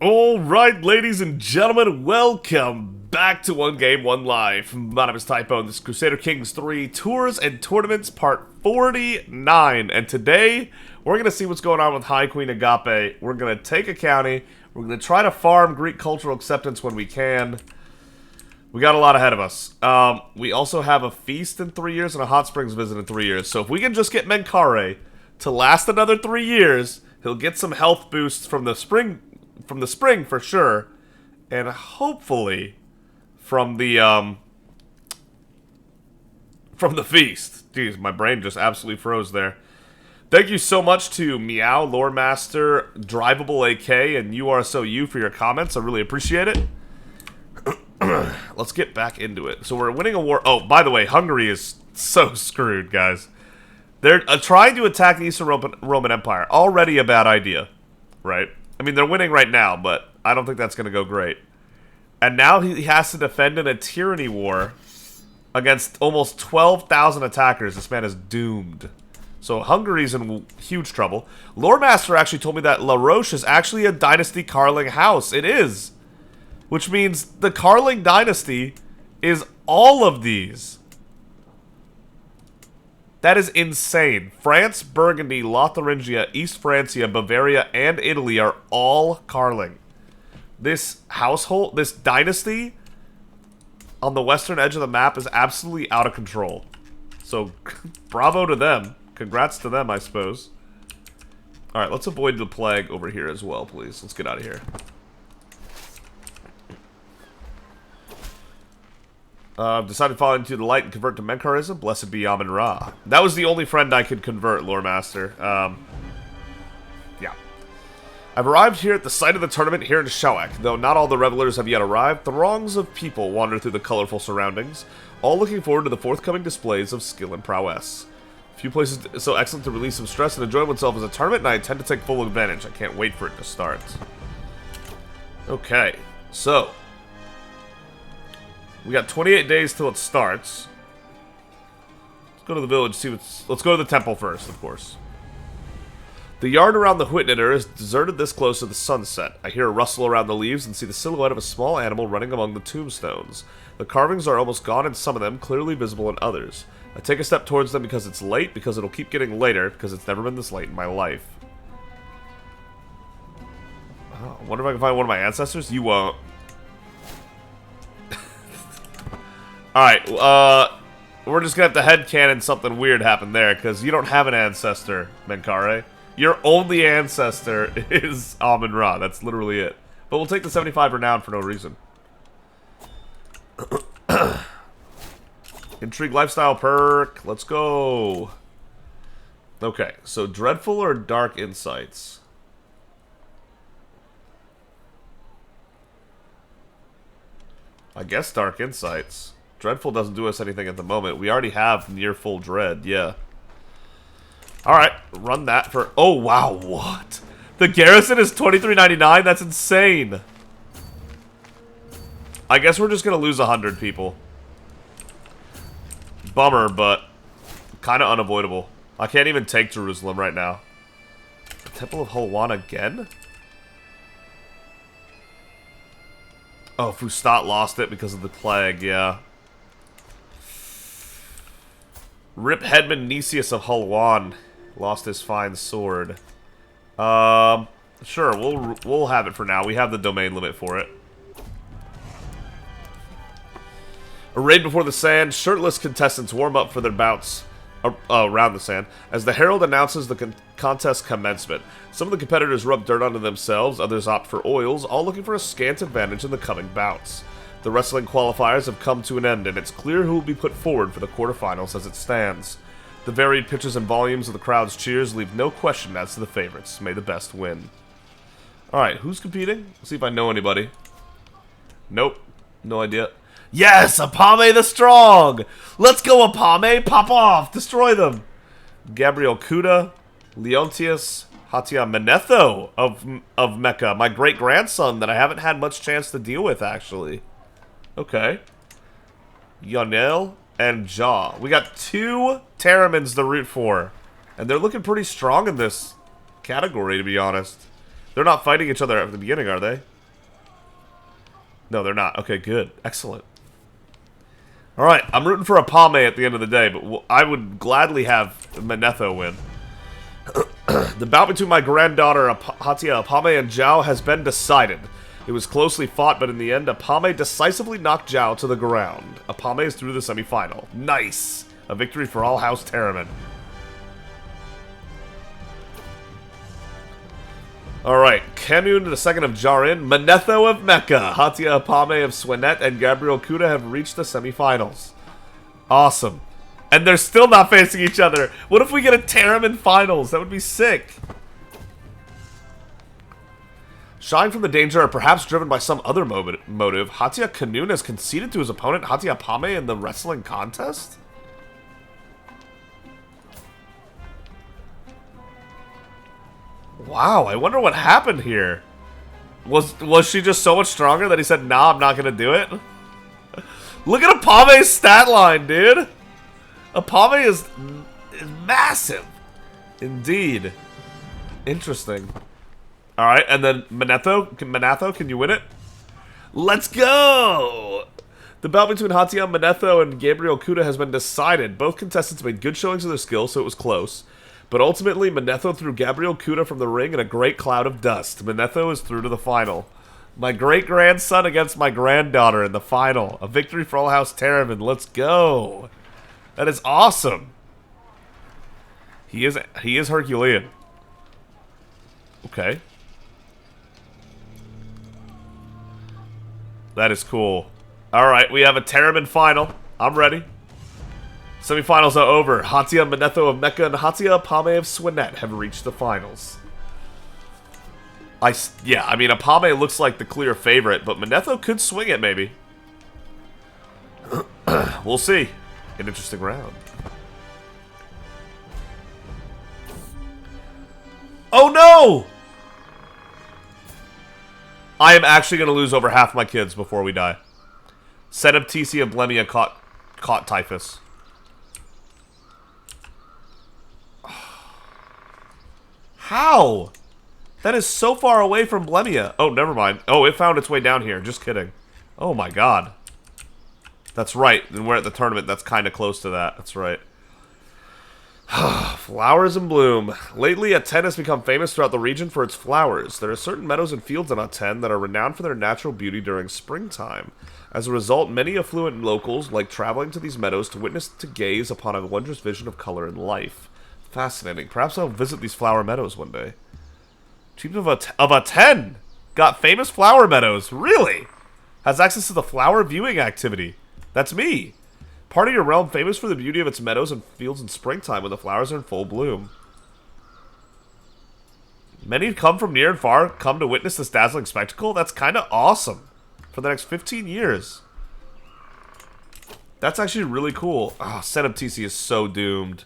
Alright, ladies and gentlemen, welcome back to 1Game1Life. My name is Typo, and this is Crusader Kings 3 Tours and Tournaments Part 49. And today, we're going to see what's going on with High Queen Agape. We're going to take a county. We're going to try to farm Greek cultural acceptance when we can. We got a lot ahead of us. We also have a feast in 3 years and a hot springs visit in 3 years. So if we can just get Menkaure to last another 3 years, he'll get some health boosts from the spring for sure, and hopefully from the feast. Jeez, my brain just absolutely froze there. Thank you so much to Meow, Lore Master, Drivable AK, and URSOU for your comments. I really appreciate it. Let's get back into it. So we're winning a war. Oh, by the way, Hungary is so screwed, guys. They're trying to attack the Eastern Roman Empire. Already a bad idea, right? I mean, they're winning right now, but I don't think that's going to go great. And now he has to defend in a tyranny war against almost 12,000 attackers. This man is doomed. So Hungary's in huge trouble. Lore Master actually told me that La Roche is actually a dynasty Carling house. It is. Which means the Carling dynasty is all of these. That is insane. France, Burgundy, Lotharingia, East Francia, Bavaria, and Italy are all Carling. This household, this dynasty on the western edge of the map is absolutely out of control. So, bravo to them. Congrats to them, I suppose. Alright, let's avoid the plague over here as well, please. Let's get out of here. Decided to fall into the light and convert to Menkaurism. Blessed be Amun-Ra. That was the only friend I could convert, Lore Master. Yeah. I've arrived here at the site of the tournament here in Shawak. Though not all the revelers have yet arrived, throngs of people wander through the colorful surroundings, all looking forward to the forthcoming displays of skill and prowess. Few places so excellent to release some stress and enjoy oneself as a tournament, and I intend to take full advantage. I can't wait for it to start. Okay, so we got 28 days till it starts. Let's go to the village, see what's... Let's go to the temple first, of course. The yard around the Whitnitter is deserted this close to the sunset. I hear a rustle around the leaves and see the silhouette of a small animal running among the tombstones. The carvings are almost gone in some of them, clearly visible in others. I take a step towards them because it's late, because it'll keep getting later, because it's never been this late in my life. Oh, I wonder if I can find one of my ancestors? You won't. Alright, we're just gonna have to headcanon something weird happen there, because you don't have an ancestor, Menkaure. Your only ancestor is Amun-Ra, that's literally it. But we'll take the 75 renown for no reason. Intrigue lifestyle perk, let's go. Okay, so dreadful or dark insights? I guess dark insights. Dreadful doesn't do us anything at the moment. We already have near full dread, yeah. Alright, run that for... Oh, wow, what? The garrison is $23.99? That's insane. I guess we're just gonna lose 100 people. Bummer, but kind of unavoidable. I can't even take Jerusalem right now. The Temple of Hulwan again? Oh, Fustat lost it because of the plague, yeah. Rip Headman Nicias of Hulwan lost his fine sword. Sure, we'll have it for now. We have the domain limit for it. A raid before the sand. Shirtless contestants warm up for their bouts around the sand as the herald announces the contest commencement. Some of the competitors rub dirt onto themselves, others opt for oils, all looking for a scant advantage in the coming bouts. The wrestling qualifiers have come to an end, and it's clear who will be put forward for the quarterfinals as it stands. The varied pitches and volumes of the crowd's cheers leave no question as to the favorites. May the best win. Alright, who's competing? Let's see if I know anybody. Nope. No idea. Yes! Apame the Strong! Let's go, Apame! Pop off! Destroy them! Gabriel Kuda, Leontius, Hatia Manetho of Mecca. My great-grandson that I haven't had much chance to deal with, actually. Okay. Yonel and Jaw. We got 2 Terramans to root for. And they're looking pretty strong in this category, to be honest. They're not fighting each other at the beginning, are they? No, they're not. Okay, good. Excellent. Alright, I'm rooting for Apame at the end of the day, but I would gladly have Manetho win. The bout between my granddaughter Hatia Apame and Zhao has been decided. It was closely fought, but in the end, Apame decisively knocked Zhao to the ground. Apame is through the semi-final. Nice! A victory for all House Terriman. Alright, Kanun the second of Jarin, Manetho of Mecca, Hatia Apame of Swinet, and Gabriel Kuda have reached the semi-finals. Awesome. And they're still not facing each other. What if we get a Terriman finals? That would be sick. Shying from the danger, or perhaps driven by some other motive, Hatia Kanun has conceded to his opponent Hatia Apame in the wrestling contest? Wow, I wonder what happened here. Was she just so much stronger that he said, nah, I'm not gonna do it? Look at Apame's stat line, dude! Apame is massive. Indeed. Interesting. Alright, and then Manetho, can you win it? Let's go! The bout between Hatia Manetho and Gabriel Kuda has been decided. Both contestants made good showings of their skill, so it was close. But ultimately, Manetho threw Gabriel Kuda from the ring in a great cloud of dust. Manetho is through to the final. My great-grandson against my granddaughter in the final. A victory for all House Terriman. Let's go! That is awesome! He is Herculean. Okay. That is cool. Alright, we have a Terriman final. I'm ready. Semifinals are over. Hatia Manetho of Mecca and Hatia Apame of Swinet have reached the finals. Yeah, I mean, Apame looks like the clear favorite, but Manetho could swing it, maybe. We'll see. An interesting round. Oh no! I am actually going to lose over half my kids before we die. Seneb and Blemia caught typhus. How? That is so far away from Blemia. Oh, never mind. Oh, it found its way down here. Just kidding. Oh my god. That's right. And we're at the tournament. That's kind of close to that. That's right. Flowers in bloom. Lately, Aten has become famous throughout the region for its flowers. There are certain meadows and fields in Aten that are renowned for their natural beauty during springtime. As a result, many affluent locals like traveling to these meadows to gaze upon a wondrous vision of color and life. Fascinating. Perhaps I'll visit these flower meadows one day. Chief of Aten got famous flower meadows. Really? Has access to the flower viewing activity. That's me. Part of your realm famous for the beauty of its meadows and fields in springtime when the flowers are in full bloom. Many come from near and far, come to witness this dazzling spectacle. That's kind of awesome. For the next 15 years. That's actually really cool. Oh, Seneb TC is so doomed.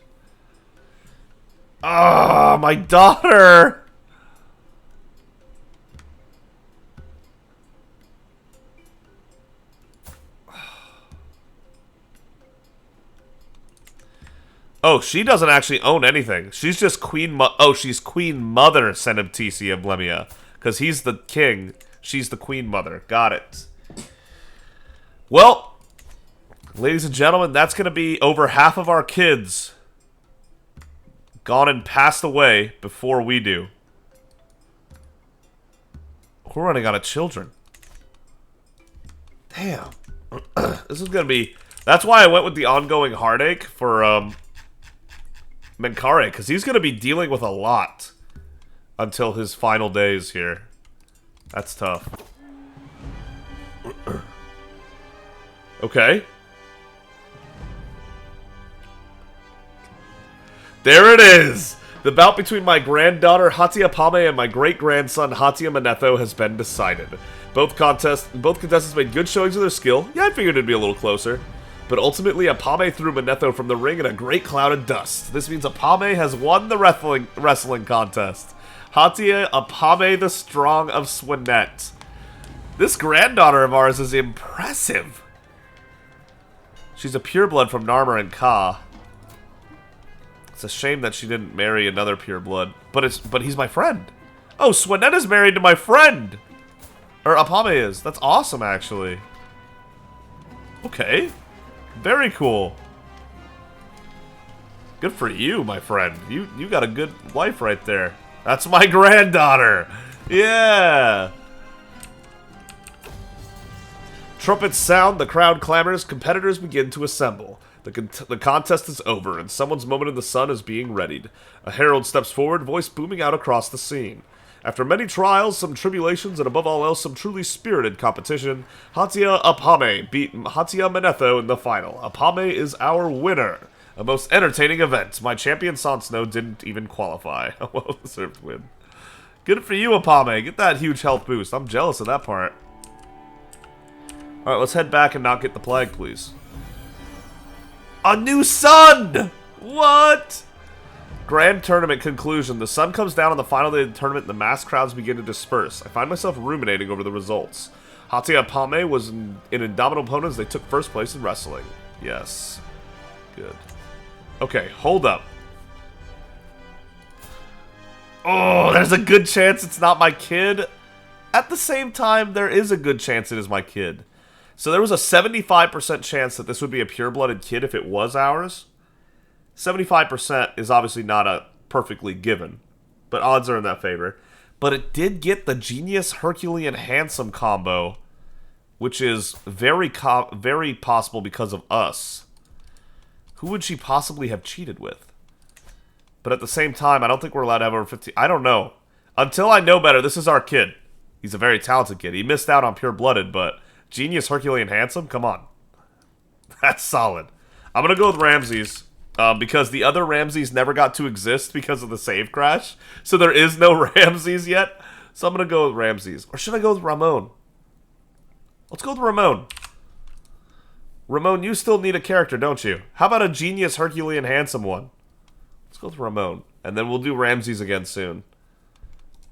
Ah, my daughter! Oh, she doesn't actually own anything. She's just she's Queen Mother Seneb TC of Blemia. Because he's the king. She's the Queen Mother. Got it. Well, ladies and gentlemen, that's going to be over half of our kids gone and passed away before we do. We're running out of children. Damn. This is going to be... That's why I went with the ongoing heartache for Menkaure, because he's going to be dealing with a lot until his final days here. That's tough. Okay. There it is! The bout between my granddaughter Hatia Apame and my great-grandson Hatia Manetho has been decided. Both contestants made good showings of their skill. Yeah, I figured it'd be a little closer. But ultimately, Apame threw Manetho from the ring in a great cloud of dust. This means Apame has won the wrestling contest. Hatia Apame the Strong of Swinet. This granddaughter of ours is impressive. She's a pureblood from Narmer and Ka. It's a shame that she didn't marry another pureblood, but he's my friend. Oh, Swanetta's married to my friend! Or Apame is. That's awesome, actually. Okay. Very cool. Good for you, my friend. You got a good wife right there. That's my granddaughter! Yeah! Trumpets sound, the crowd clamors, competitors begin to assemble. The contest is over, and someone's moment in the sun is being readied. A herald steps forward, voice booming out across the scene. After many trials, some tribulations, and above all else, some truly spirited competition, Hatia Apame beat Hatia Manetho in the final. Apame is our winner. A most entertaining event. My champion Sonsno didn't even qualify. A well-deserved win. Good for you, Apame. Get that huge health boost. I'm jealous of that part. Alright, let's head back and not get the plague, please. A new sun! What? Grand tournament conclusion. The sun comes down on the final day of the tournament and the mass crowds begin to disperse. I find myself ruminating over the results. Hatia Apame was an indomitable opponent as they took first place in wrestling. Yes. Good. Okay, hold up. Oh, there's a good chance it's not my kid. At the same time, there is a good chance it is my kid. So there was a 75% chance that this would be a pure-blooded kid if it was ours. 75% is obviously not a perfectly given, but odds are in that favor. But it did get the Genius Herculean Handsome combo, which is very possible because of us. Who would she possibly have cheated with? But at the same time, I don't think we're allowed to have over 50. I don't know. Until I know better, this is our kid. He's a very talented kid. He missed out on pure-blooded, but Genius Herculean Handsome? Come on. That's solid. I'm going to go with Ramses. Because the other Ramses never got to exist because of the save crash. So there is no Ramses yet. So I'm going to go with Ramses. Or should I go with Ramon? Let's go with Ramon. Ramon, you still need a character, don't you? How about a Genius Herculean Handsome one? Let's go with Ramon. And then we'll do Ramses again soon.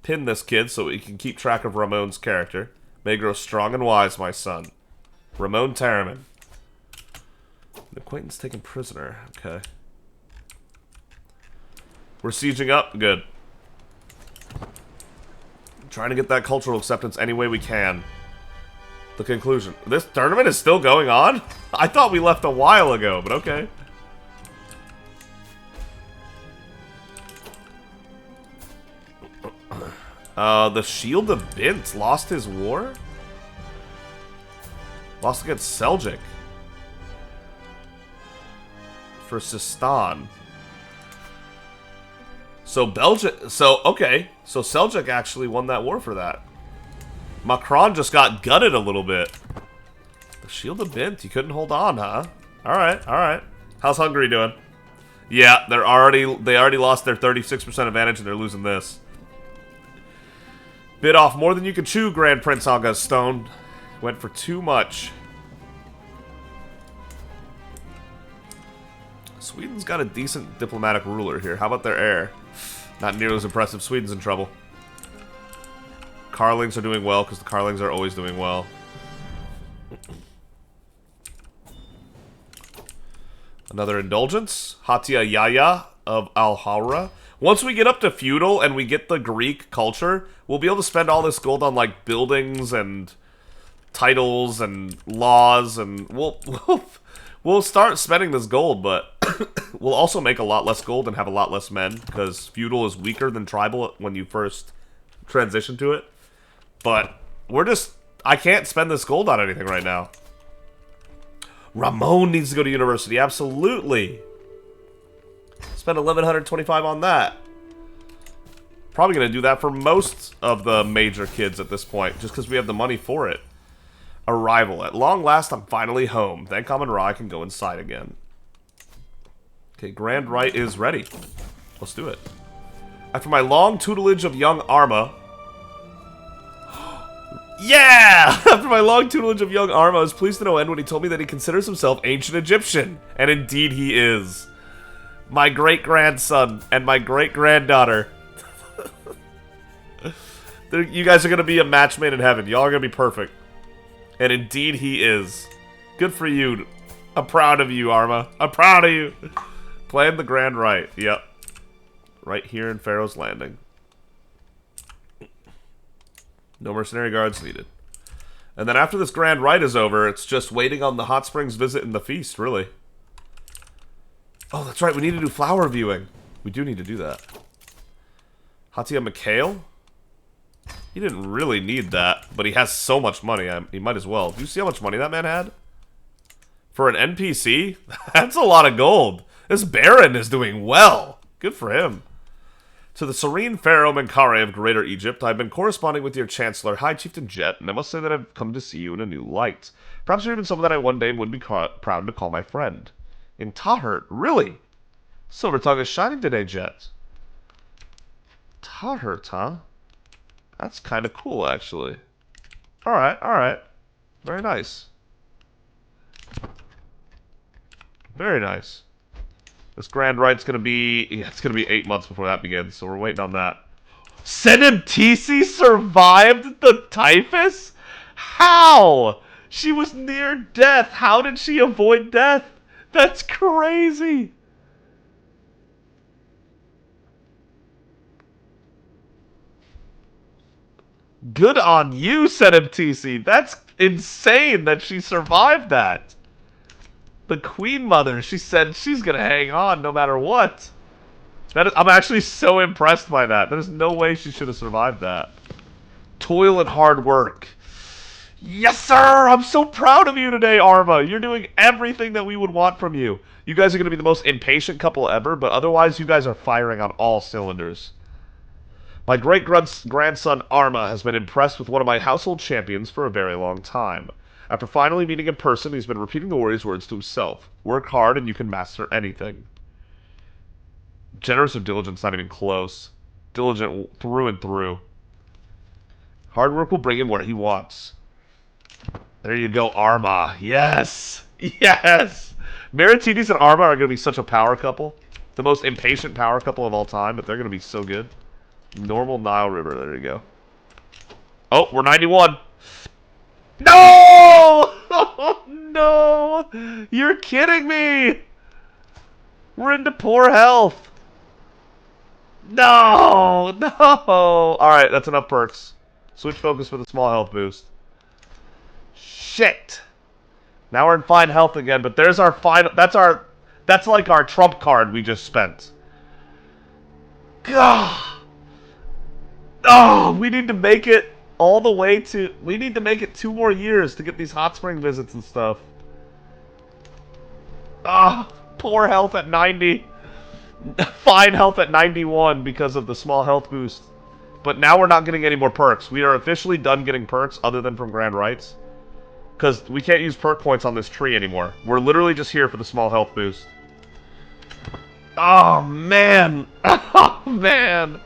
Pin this kid so we can keep track of Ramon's character. May grow strong and wise, my son. Ramon Terriman. An acquaintance taken prisoner. Okay. We're sieging up. Good. Trying to get that cultural acceptance any way we can. The conclusion. This tournament is still going on? I thought we left a while ago, but okay. The Shield of Bint lost his war? Lost against Seljuk. For Sistan. So Belgium... So, okay. So Seljuk actually won that war for that. Macron just got gutted a little bit. The Shield of Bint, you couldn't hold on, huh? Alright, alright. How's Hungary doing? Yeah, they already lost their 36% advantage and they're losing this. Bit off more than you could chew, Grand Prince August Stone. Went for too much. Sweden's got a decent diplomatic ruler here. How about their heir? Not nearly as impressive. Sweden's in trouble. Carlings are doing well, because the Carlings are always doing well. Another indulgence. Hatia Yaya of Al-Hawra. Once we get up to feudal and we get the Greek culture, we'll be able to spend all this gold on, like, buildings and titles and laws, and we'll start spending this gold, but we'll also make a lot less gold and have a lot less men, because feudal is weaker than tribal when you first transition to it. But we're just... I can't spend this gold on anything right now. Ramon needs to go to university, absolutely. Spend 1,125 on that. Probably going to do that for most of the major kids at this point, just because we have the money for it. Arrival. At long last, I'm finally home. Thank Amun-Ra, I can go inside again. Okay, Grand Rite is ready. Let's do it. After my long tutelage of young Arma... Yeah! After my long tutelage of young Arma, I was pleased to no end when he told me that he considers himself ancient Egyptian. And indeed he is. My great-grandson and my great-granddaughter. You guys are going to be a match made in heaven. Y'all are going to be perfect. And indeed he is. Good for you. I'm proud of you, Arma. I'm proud of you. Plan the Grand Rite. Yep. Right here in Pharaoh's Landing. No mercenary guards needed. And then after this grand rite is over, it's just waiting on the hot springs visit and the feast, really. Oh, that's right. We need to do flower viewing. We do need to do that. Hatia Mikhail? He didn't really need that, but he has so much money. He might as well. Do you see how much money that man had? For an NPC? That's a lot of gold. This Baron is doing well. Good for him. To the serene Pharaoh Menkaure of Greater Egypt, I've been corresponding with your Chancellor, High Chieftain Jet, and I must say that I've come to see you in a new light. Perhaps you're even someone that I one day would be proud to call my friend. In Tahert, really? Silver tongue is shining today, Jet. Tahert, huh? That's kind of cool, actually. Alright, alright. Very nice. Very nice. This grand rite's gonna be... Yeah, it's gonna be 8 months before that begins, so we're waiting on that. Senimtisi survived the typhus? How? She was near death. How did she avoid death? That's crazy. Good on you, Senimtisi. That's insane that she survived that. The Queen Mother, she said she's gonna hang on no matter what. I'm actually so impressed by that. There's no way she should have survived that. Toil and hard work. Yes, sir! I'm so proud of you today, Arma. You're doing everything that we would want from you. You guys are going to be the most impatient couple ever, but otherwise you guys are firing on all cylinders. My great-grandson Arma has been impressed with one of my household champions for a very long time. After finally meeting in person, he's been repeating the warrior's words to himself. Work hard and you can master anything. Generous or diligent, not even close. Diligent through and through. Hard work will bring him where he wants. There you go, Arma. Yes! Yes! Maritides and Arma are going to be such a power couple. The most impatient power couple of all time, but they're going to be so good. Normal Nile River, there you go. Oh, we're 91. No! No! You're kidding me! We're into poor health. No! No! Alright, that's enough perks. Switch focus for the small health boost. Shit! Now we're in fine health again, but there's our final... That's like our trump card we just spent. Gah! Oh, we need to make it all the way to... We need to make it 2 more years to get these hot spring visits and stuff. Ah, poor health at 90. Fine health at 91 because of the small health boost. But now we're not getting any more perks. We are officially done getting perks other than from Grand Rites. Because we can't use perk points on this tree anymore. We're literally just here for the small health boost. Oh, man. Oh, man.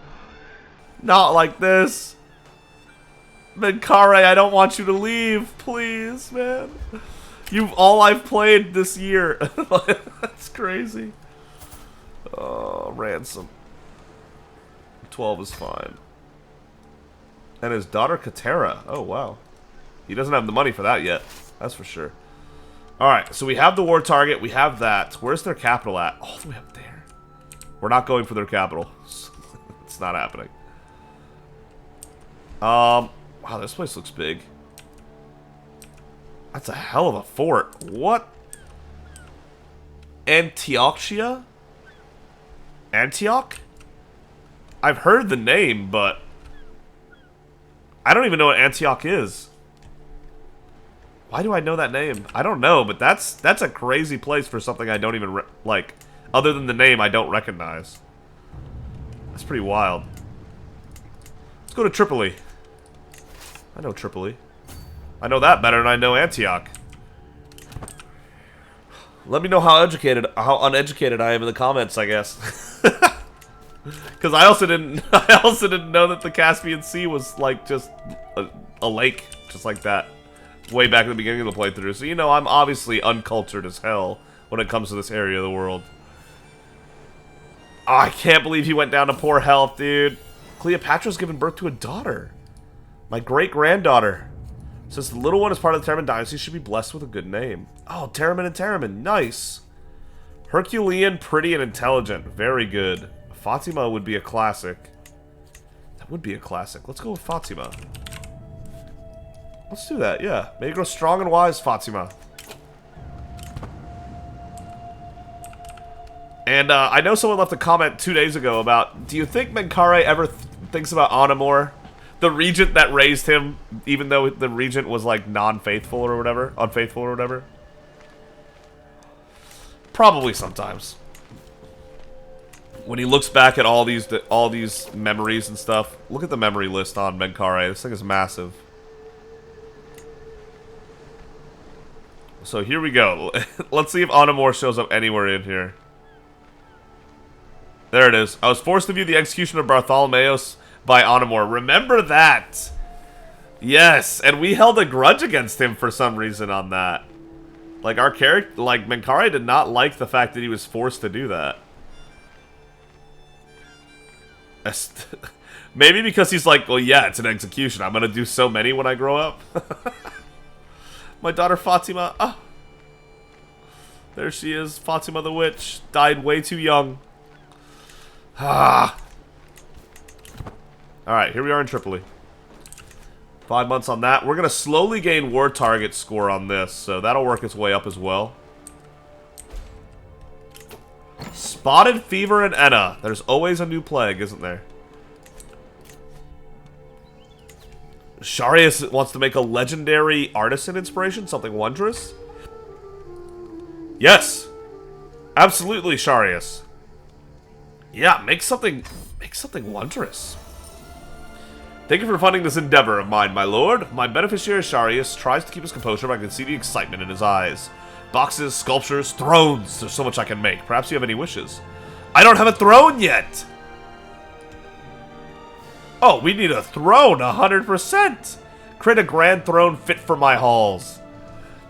Not like this. Menkaure, I don't want you to leave. Please, man. You've all I've played this year. That's crazy. Oh, ransom. 12 is fine. And his daughter Katera. Oh, wow. He doesn't have the money for that yet. That's for sure. Alright, so we have the war target. We have that. Where's their capital at? All the way up there. We're not going for their capital. It's not happening. Wow, this place looks big. That's a hell of a fort. What? Antiochia? Antioch? I've heard the name, but I don't even know what Antioch is. Why do I know that name? I don't know, but that's a crazy place for something I don't even like. Other than the name, I don't recognize. That's pretty wild. Let's go to Tripoli. I know Tripoli. I know that better than I know Antioch. Let me know how uneducated I am in the comments, I guess. Because I also didn't know that the Caspian Sea was like just a lake, just like that, way back at the beginning of the playthrough. So you know, I'm obviously uncultured as hell when it comes to this area of the world. Oh, I can't believe he went down to poor health, dude. Cleopatra's given birth to a daughter. My great-granddaughter. Since the little one is part of the Terramin dynasty, should be blessed with a good name. Oh, Terramin and Terramin. Nice. Herculean, pretty, and intelligent. Very good. Fatima would be a classic. That would be a classic. Let's go with Fatima. Let's do that, yeah. May you grow strong and wise, Fatima. And I know someone left a comment 2 days ago about, do you think Menkaure ever thinks about Amun-Ra? The regent that raised him, even though the regent was like non-faithful or whatever, unfaithful or whatever? Probably sometimes. When he looks back at all these memories and stuff, look at the memory list on Menkaure. This thing is massive. So here we go. Let's see if Amun-Ra shows up anywhere in here. There it is. I was forced to view the execution of Bartholomeos by Amun-Ra. Remember that? Yes, and we held a grudge against him for some reason on that. Like, our character, like, Menkaure did not like the fact that he was forced to do that. Maybe because he's like, well, yeah, it's an execution. I'm gonna do so many when I grow up. My daughter Fatima. Ah. There she is. Fatima the witch. Died way too young. Ah. Alright, here we are in Tripoli. 5 months on that. We're going to slowly gain war target score on this, so that'll work its way up as well. Spotted fever and Enna. There's always a new plague, isn't there? Sharius wants to make a legendary artisan inspiration, something wondrous. Yes! Absolutely, Sharius. Yeah, make something wondrous. Thank you for funding this endeavor of mine, my lord. My beneficiary Sharius tries to keep his composure, but I can see the excitement in his eyes. Boxes, sculptures, thrones. There's so much I can make. Perhaps you have any wishes. I don't have a throne yet! Oh, we need a throne, 100%! Create a grand throne fit for my halls.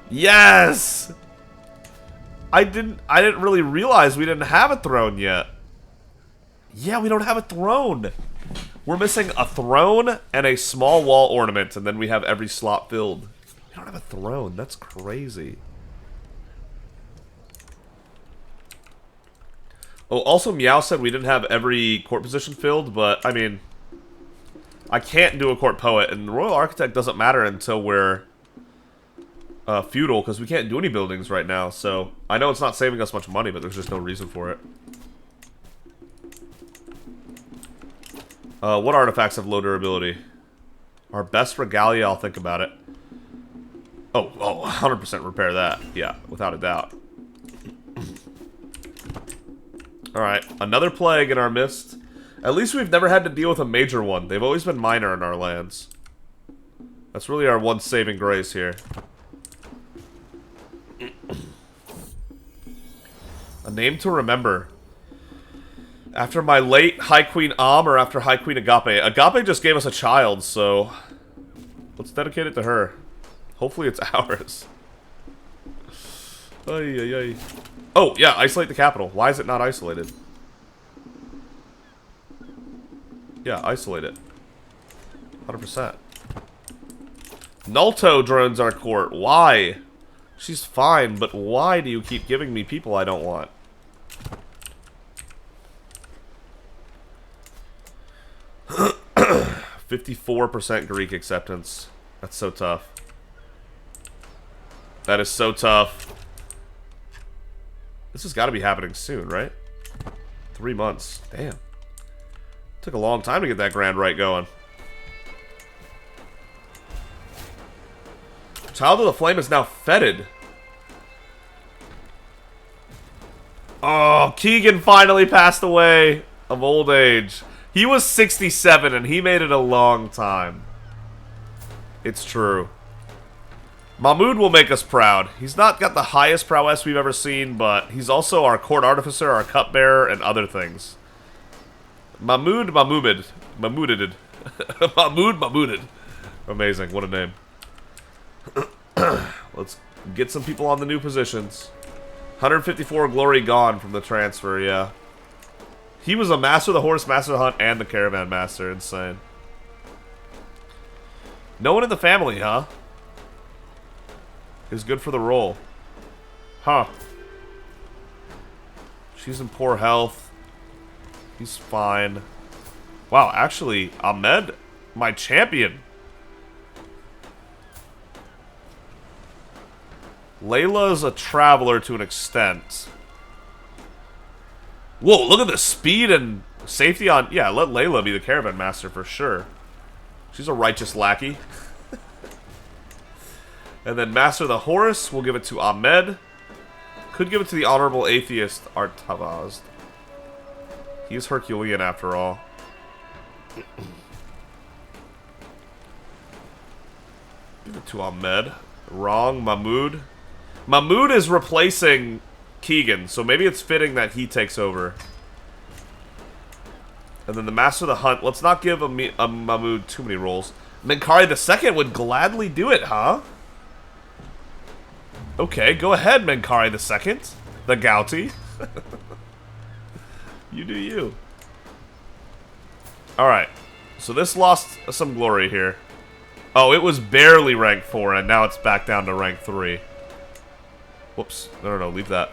Yes! I didn't really realize we didn't have a throne yet. Yeah, we don't have a throne. We're missing a throne and a small wall ornament, and then we have every slot filled. We don't have a throne. That's crazy. Oh, also Meow said we didn't have every court position filled, but, I mean, I can't do a court poet, and Royal Architect doesn't matter until we're feudal, because we can't do any buildings right now, so I know it's not saving us much money, but there's just no reason for it. What artifacts have low durability? Our best regalia, I'll think about it. Oh, 100% repair that. Yeah, without a doubt. Alright, another plague in our midst. At least we've never had to deal with a major one. They've always been minor in our lands. That's really our one saving grace here. A name to remember. After my late High Queen Am or after High Queen Agape? Agape just gave us a child, so let's dedicate it to her. Hopefully it's ours. Ay, ay, ay. Oh, yeah, isolate the capital. Why is it not isolated? Yeah, isolate it. 100%. Nulto drones our court. Why? She's fine, but why do you keep giving me people I don't want? %54 Greek acceptance. That's so tough. That is so tough. This has got to be happening soon, right? 3 months. Damn. Took a long time to get that grand right going. Child of the Flame is now feted. Oh, Keegan finally passed away of old age. He was 67 and he made it a long time. It's true. Mahmud will make us proud. He's not got the highest prowess we've ever seen, but he's also our court artificer, our cupbearer, and other things. Mahmuded. Mahmuded. Amazing, what a name. Let's get some people on the new positions. 154 glory gone from the transfer, yeah. He was a master of the horse, master of the hunt, and the caravan master. Insane. No one in the family, huh? Is good for the role. Huh. She's in poor health. He's fine. Wow, actually, Ahmed, my champion. Layla's a traveler to an extent. Whoa, look at the speed and safety on... Yeah, let Layla be the caravan master for sure. She's a righteous lackey. And then master the horse, we'll give it to Ahmed. Could give it to the honorable atheist Artavaz. He's Herculean after all. Give it to Ahmed. Wrong, Mahmoud. Mahmoud is replacing Keegan, so maybe it's fitting that he takes over. And then the master of the hunt. Let's not give a Mahmoud too many roles. Menkaure II would gladly do it, huh? Okay, go ahead, Menkaure II. The Gouty. You do you. Alright. So this lost some glory here. Oh, it was barely rank 4, and now it's back down to rank 3. Whoops. No, leave that.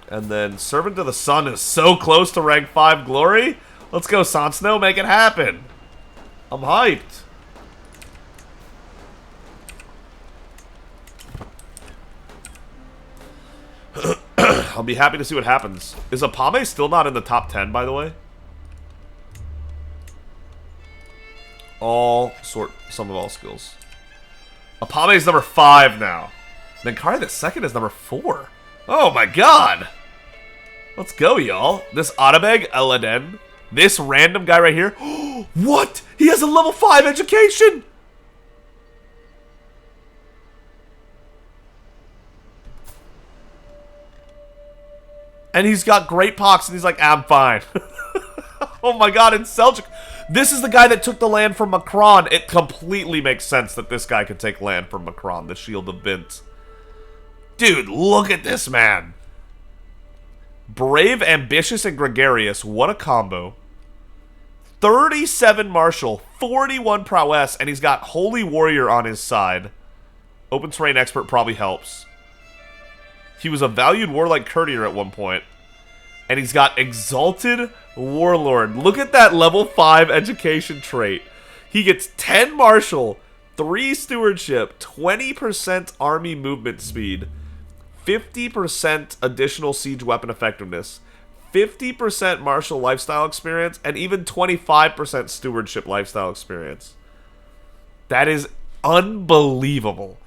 And then Servant of the Sun is so close to rank 5 glory. Let's go, Sonsnow, make it happen. I'm hyped. I'll be happy to see what happens. Is Apame still not in the top 10, by the way? Some of all skills. Apame's number 5 now. Menkaure II is number 4. Oh my god! Let's go, y'all. This Atabeg Eladen. This random guy right here. What? He has a level 5 education! And he's got great pox, and he's like, I'm fine. Oh my god, and Seljuk. This is the guy that took the land from Macron. It completely makes sense that this guy could take land from Macron, the Shield of Bint. Dude, look at this man. Brave, ambitious, and gregarious. What a combo. 37 martial, 41 prowess, and he's got Holy Warrior on his side. Open terrain expert probably helps. He was a valued warlike courtier at one point. And he's got Exalted Warlord. Look at that level 5 education trait. He gets 10 martial, 3 stewardship, 20% army movement speed, 50% additional siege weapon effectiveness, 50% martial lifestyle experience, and even 25% stewardship lifestyle experience. That is unbelievable.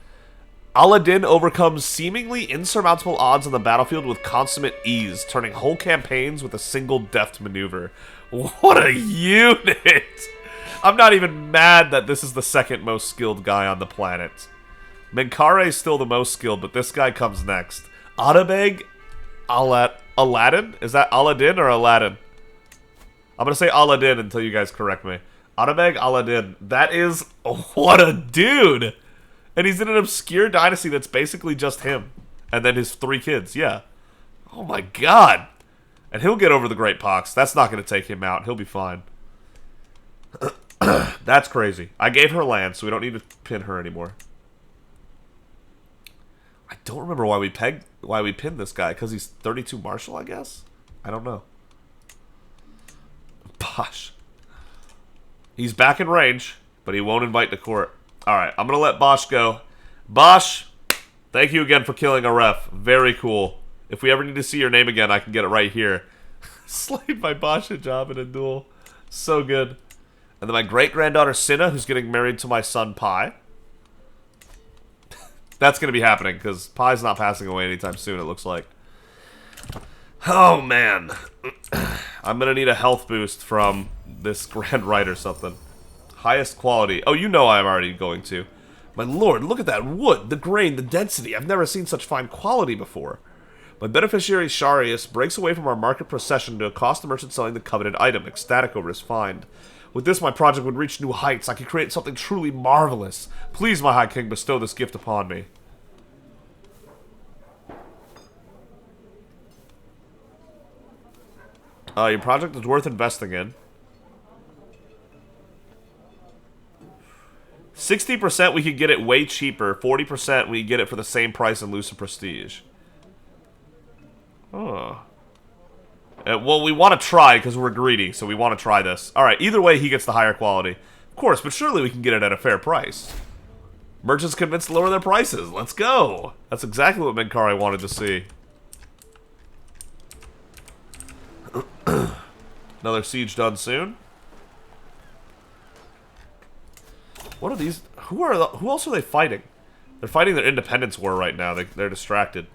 Aladdin overcomes seemingly insurmountable odds on the battlefield with consummate ease, turning whole campaigns with a single deft maneuver. What a unit! I'm not even mad that this is the second most skilled guy on the planet. Menkaure is still the most skilled, but this guy comes next. Atabeg Aladdin? Is that Aladdin or Aladdin? I'm gonna say Aladdin until you guys correct me. Atabeg Aladdin. That is... What a dude! And he's in an obscure dynasty that's basically just him. And then his 3 kids, yeah. Oh my god. And he'll get over the Great Pox. That's not going to take him out. He'll be fine. That's crazy. I gave her land, so we don't need to pin her anymore. I don't remember why we pinned this guy. Because he's 32 martial, I guess? I don't know. Bosh. He's back in range, but he won't invite to court. Alright, I'm going to let Bosch go. Bosch, thank you again for killing a ref. Very cool. If we ever need to see your name again, I can get it right here. Slayed by Bosch job in a duel. So good. And then my great-granddaughter Cinna, who's getting married to my son Pi. That's going to be happening, because Pi's not passing away anytime soon, it looks like. Oh, man. I'm going to need a health boost from this Grand Rite or something. Highest quality. Oh, you know I'm already going to. My lord, look at that wood, the grain, the density. I've never seen such fine quality before. My beneficiary Sharius breaks away from our market procession to accost the merchant selling the coveted item, ecstatic over his find. With this, my project would reach new heights. I could create something truly marvelous. Please, my high king, bestow this gift upon me. Your project is worth investing in. 60% we could get it way cheaper. 40% we get it for the same price and lose some prestige. Oh. Well, we want to try because we're greedy, so we want to try this. Alright, either way, he gets the higher quality. Of course, but surely we can get it at a fair price. Merchants convinced to lower their prices. Let's go. That's exactly what Menkaure wanted to see. Another siege done soon. What are these? Who else are they fighting? They're fighting their independence war right now. They're distracted.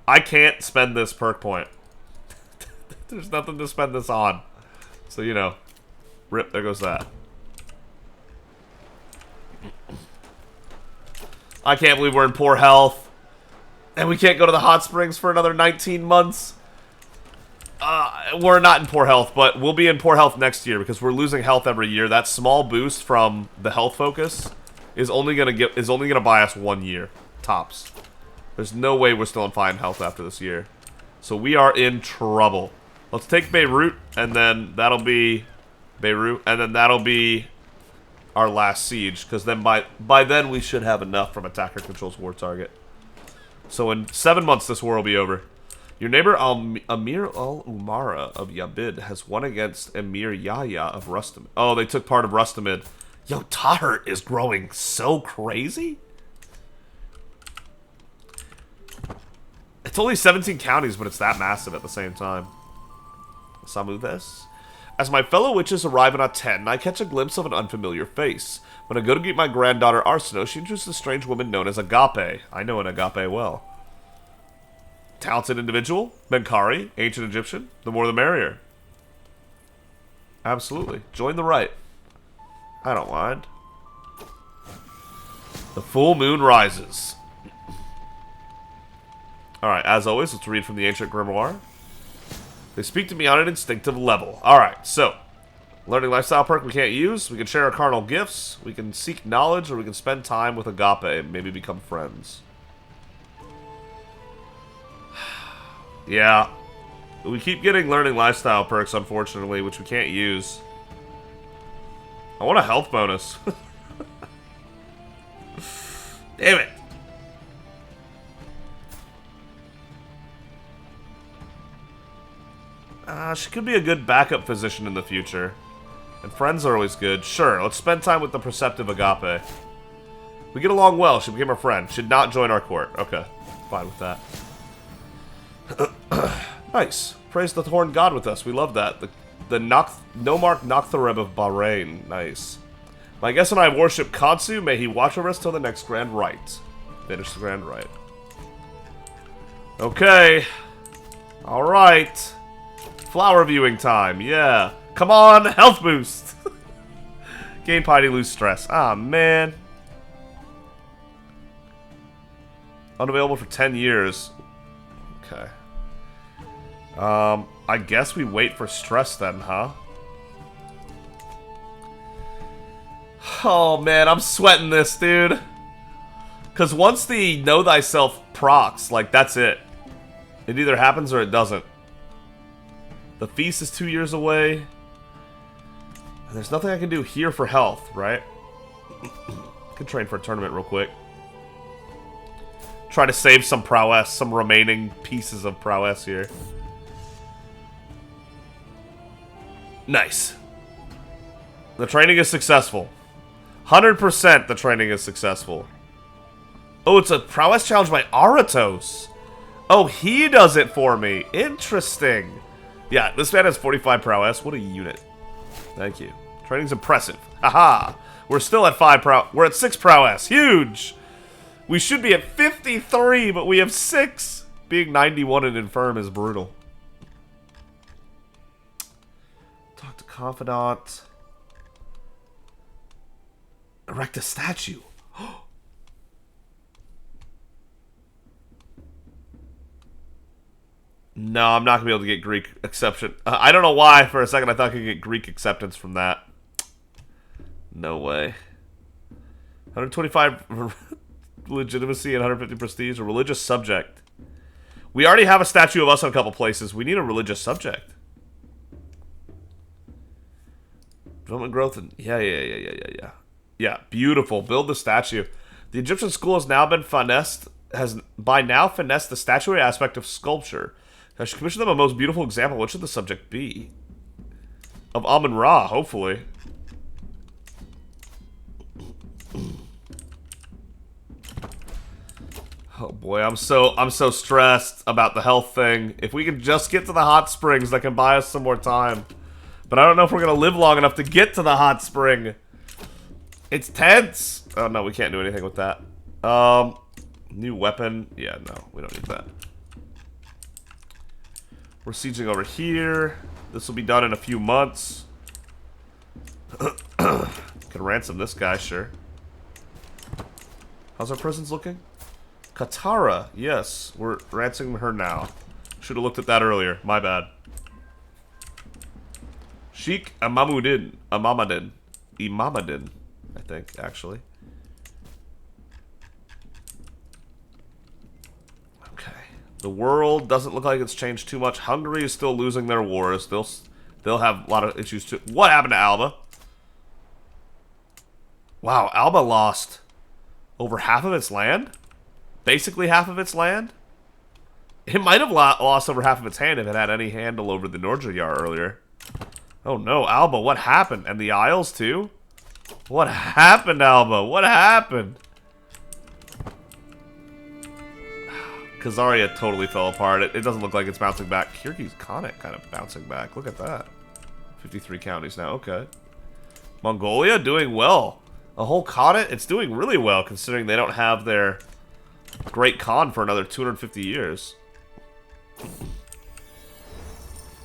I can't spend this perk point. There's nothing to spend this on. So, you know. Rip, there goes that. I can't believe we're in poor health. And we can't go to the hot springs for another 19 months. We're not in poor health, but we'll be in poor health next year because we're losing health every year. That small boost from the health focus is only gonna buy us 1 year tops. There's no way we're still in fine health after this year, so we are in trouble. Let's take Beirut, and then that'll be our last siege. Because then by then we should have enough from attacker controls war target. So in 7 months, this war will be over. Your neighbor Amir al-Umara of Yabid has won against Emir Yahya of Rustamid. Oh, they took part of Rustamid. Yo, Tahir is growing so crazy. It's only 17 counties, but it's that massive at the same time. Samuthes. As my fellow witches arrive in Aten, I catch a glimpse of an unfamiliar face. When I go to greet my granddaughter Arsino, she introduces a strange woman known as Agape. I know an Agape well. Talented individual, Menkaure, ancient Egyptian, the more the merrier. Absolutely. Join the right. I don't mind. The full moon rises. Alright, as always, let's read from the ancient grimoire. They speak to me on an instinctive level. Alright, so. Learning lifestyle perk we can't use. We can share our carnal gifts. We can seek knowledge, or we can spend time with Agape and maybe become friends. Yeah. We keep getting learning lifestyle perks, unfortunately, which we can't use. I want a health bonus. Damn it. She could be a good backup physician in the future. And friends are always good. Sure, let's spend time with the perceptive Agape. We get along well. She became our friend. Should not join our court. Okay, fine with that. Nice. Praise the Horned God with us. We love that. The Nomarch Nocthareb of Bahrain. Nice. My guest and I worship Kansu. May he watch over us till the next Grand Rite. Finish the Grand Rite. Okay. Alright. Flower viewing time. Yeah. Come on. Health boost. Gain piety, lose stress. Ah, man. Unavailable for 10 years. Okay. I guess we wait for stress then, huh? Oh, man, I'm sweating this, dude. Because once the Know Thyself procs, like, that's it. It either happens or it doesn't. The feast is 2 years away. And there's nothing I can do here for health, right? I could train for a tournament real quick. Try to save some prowess, some remaining pieces of prowess here. Nice. The training is successful. 100% the training is successful. Oh, it's a prowess challenge by Aratos. Oh, he does it for me. Interesting. Yeah, this man has 45 prowess. What a unit. Thank you. Training's impressive. Haha. We're still at 5 We're at 6 prowess. Huge. We should be at 53, but we have 6. Being 91 and infirm is brutal. Talk to confidant. Erect a statue. No, I'm not going to be able to get Greek exception. I don't know why. For a second, I thought I could get Greek acceptance from that. No way. 125 legitimacy and 150 prestige. A religious subject. We already have a statue of us in a couple places. We need a religious subject. Development growth and... Yeah. Yeah, beautiful. Build the statue. The Egyptian school has now been finessed... Has by now finessed the statuary aspect of sculpture. I should commission them a most beautiful example. What should the subject be? Of Amun-Ra, hopefully. Oh boy, I'm so stressed about the health thing. If we can just get to the hot springs, that can buy us some more time. But I don't know if we're gonna live long enough to get to the hot spring. It's tense. Oh no, we can't do anything with that. New weapon. Yeah, no, we don't need that. We're sieging over here. This will be done in a few months. Can ransom this guy, sure. How's our prisons looking? Katara, yes. We're ransoming her now. Should have looked at that earlier. My bad. Sheikh Imamuddin. Imamuddin, I think, actually. Okay. The world doesn't look like it's changed too much. Hungary is still losing their wars. They'll have a lot of issues too. What happened to Alba? Wow, Alba lost over half of its land? Basically half of its land? It might have lost over half of its hand if it had any handle over the Nordjyar earlier. Oh no, Alba, what happened? And the Isles too? What happened, Alba? What happened? Khazaria totally fell apart. It doesn't look like it's bouncing back. Kyrgyz Khanate kind of bouncing back. Look at that. 53 counties now, okay. Mongolia doing well. A whole Khanate, it's doing really well considering they don't have their Great Khan for another 250 years.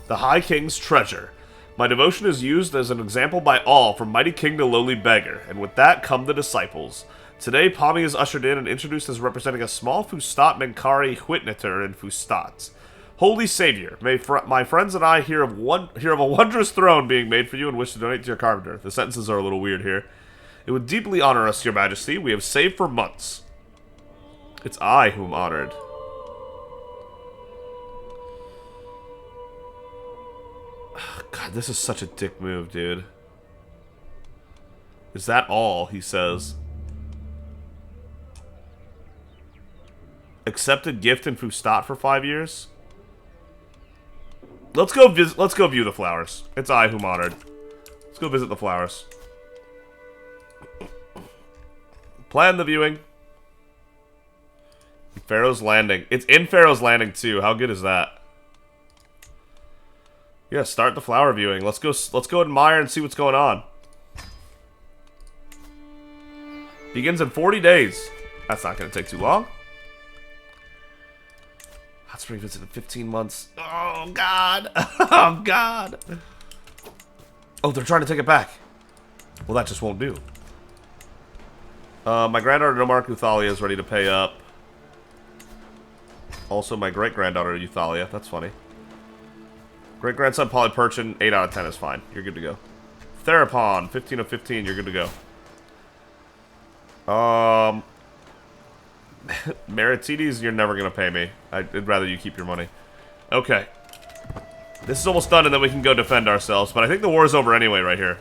The High King's treasure. My devotion is used as an example by all, from mighty king to lowly beggar, and with that come the disciples. Today, Pami is ushered in and introduced as representing a small Fustat Menkaure Huitneter in Fustat. Holy Savior, may my friends and I hear of a wondrous throne being made for you and wish to donate to your carpenter. The sentences are a little weird here. It would deeply honor us, your majesty. We have saved for months. It's I whom honored. God, this is such a dick move, dude. Is that all? He says. Accepted gift in Fustat for 5 years. Let's go view the flowers. It's I whom honored. Let's go visit the flowers. Plan the viewing. Pharaoh's Landing. It's in Pharaoh's Landing too. How good is that? Yeah, start the flower viewing. Let's go admire and see what's going on. Begins in 40 days. That's not going to take too long. Hot spring visit in 15 months. Oh god. Oh god. Oh, they're trying to take it back. Well, that just won't do. My granddaughter Nomark Uthalia is ready to pay up. Also, my great-granddaughter Euthalia. That's funny. Great-grandson Polyperchin, 8 out of 10 is fine. You're good to go. Therapon, 15 of 15. You're good to go. Meritides, you're never going to pay me. I'd rather you keep your money. Okay. This is almost done, and then we can go defend ourselves. But I think the war is over anyway right here.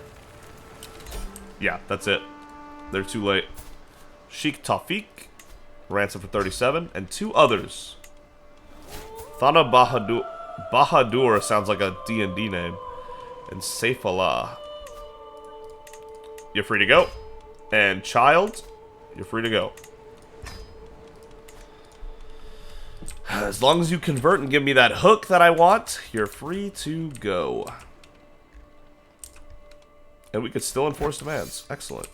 Yeah, that's it. They're too late. Sheikh Tawfiq, ransom for 37, and 2 others. Thana Bahadur sounds like a D&D name. And Saifullah. You're free to go. And Child, you're free to go. As long as you convert and give me that hook that I want, you're free to go. And we could still enforce demands. Excellent.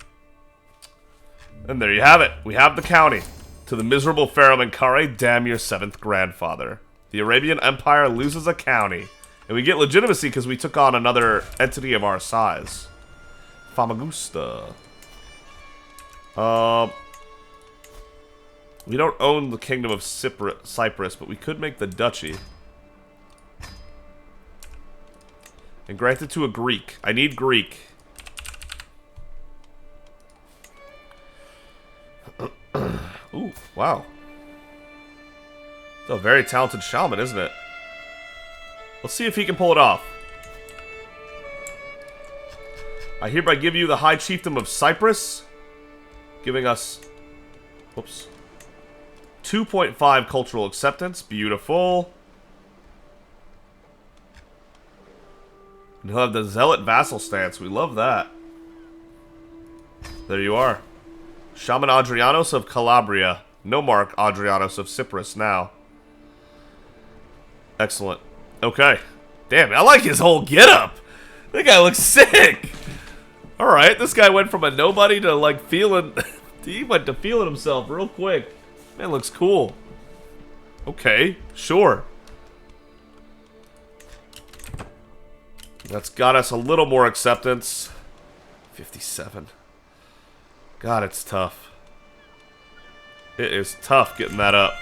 And there you have it. We have the county. To the miserable Pharaoh Menkaure, damn your 7th grandfather. The Arabian Empire loses a county. And we get legitimacy because we took on another entity of our size. Famagusta. We don't own the kingdom of Cyprus, but we could make the duchy. And grant it to a Greek. I need Greek. Ooh, wow. It's a very talented shaman, isn't it? Let's see if he can pull it off. I hereby give you the High Chiefdom of Cyprus, giving us, whoops, 2.5 cultural acceptance. Beautiful. And he'll have the Zealot Vassal stance. We love that. There you are. Shaman Adrianos of Calabria. No mark, Adrianos of Cyprus now. Excellent. Okay. Damn, I like his whole getup. That guy looks sick. Alright, this guy went from a nobody to like feeling... he went to feeling himself real quick. Man, looks cool. Okay, sure. That's got us a little more acceptance. 57. God, it's tough. It is tough getting that up.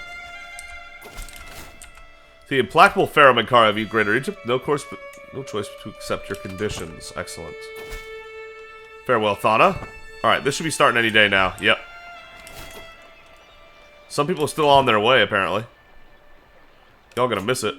The implacable Pharaoh Menkaure of Greater Egypt. No choice to accept your conditions. Excellent. Farewell, Thana. Alright, this should be starting any day now. Yep. Some people are still on their way, apparently. Y'all gonna miss it.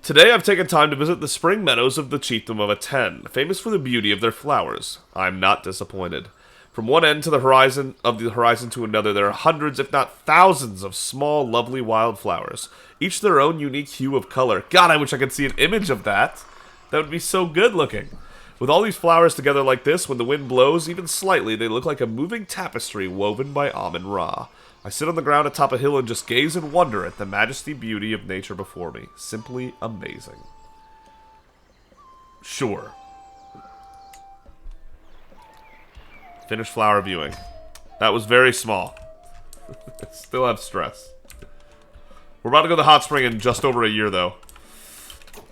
Today I've taken time to visit the spring meadows of the chiefdom of Aten, famous for the beauty of their flowers. I'm not disappointed. From one end to the horizon to another, there are hundreds, if not thousands, of small, lovely wildflowers, each their own unique hue of color. God, I wish I could see an image of that. That would be so good looking. With all these flowers together like this, when the wind blows, even slightly, they look like a moving tapestry woven by Amun-Ra. I sit on the ground atop a hill and just gaze in wonder at the majesty beauty of nature before me. Simply amazing. Sure. Finish flower viewing. That was very small. Still have stress. We're about to go to the hot spring in just over a year, though.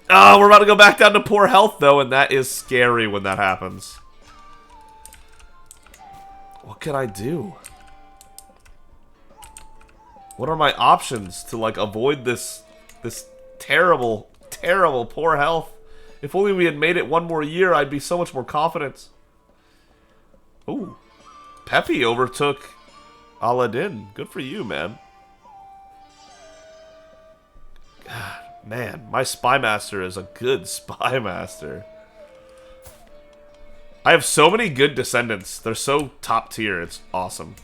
Oh, we're about to go back down to poor health, though, and that is scary when that happens. What can I do? What are my options to, like, avoid this terrible, terrible poor health? If only we had made it one more year, I'd be so much more confident. Ooh. Peppy overtook Aladdin. Good for you, man. God, man, my spy master is a good spy master. I have so many good descendants. They're so top tier. It's awesome.